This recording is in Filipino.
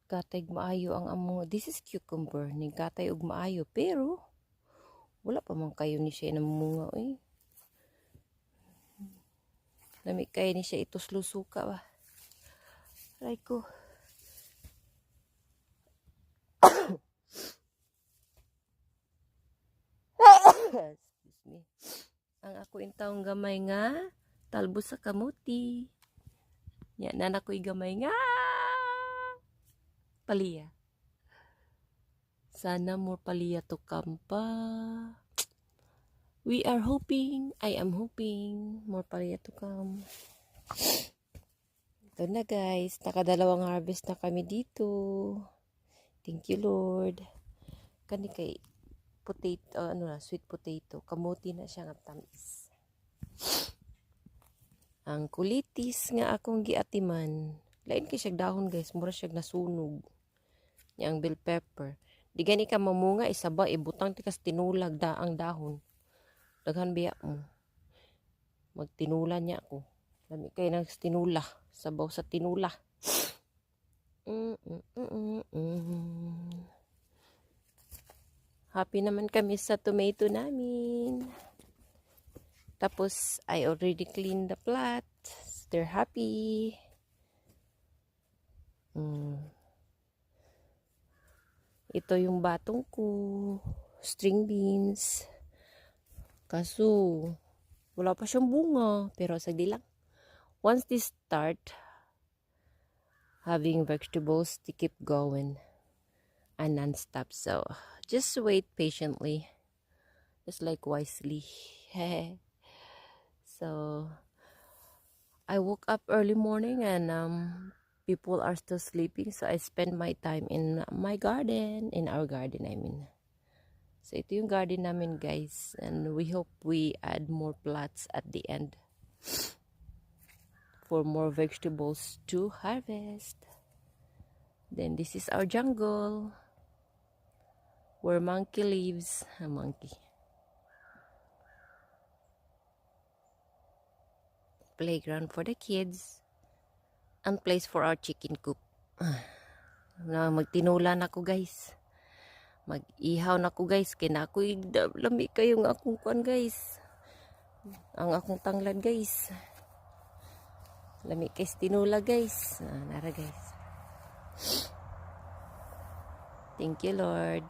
katay og maayo ang amo. This is cucumber ning katay og maayo pero wala pa man kayo ni siya namunga oy. Lami kay ni siya ituslusuka ba. Aray ko. Excuse me. Ang ako intawong gamay nga talbos sa kamuti. Nya na ako'y gamay nga paliya. Sana more paliya to come pa. We are hoping, I am hoping more paliya to come. Ito na guys, nakadalawang harvest na kami dito. Thank you Lord. Kani kay potato, sweet potato. Kamuti na siya nga tamis. Ang kulitis nga akong giatiman. Lain kay siya dahon guys, mura siya nasunog. Yang bell pepper. Di gani ka mamunga, isaba, ibutang tikas tinulag ang dahon. Daghan biya mo. Magtinula niya ako. Lami kay nang tinula. Sabaw sa tinula. Happy naman kami sa tomato namin. Tapos, I already cleaned the plants. They're happy. Ito yung batong ko. String beans. Kaso, wala pa siyang bunga. Pero sagdi lang. Once they start having vegetables, they keep going. And non-stop. So, just wait patiently. Just like wisely. So, I woke up early morning and people are still sleeping. So, I spend my time in my garden. In our garden, I mean. So, ito yung garden namin, guys. And we hope we add more plots at the end. For more vegetables to harvest. Then, this is our jungle. Where monkey lives. A monkey. Playground for the kids. And place for our chicken coop. Na magtinula na ko guys. Mag-ihaw na ko guys. Kaya ako lami kayong akong kuan guys. Ang akong tanglad guys. Lami kay tinula guys. Nara guys. Thank you Lord.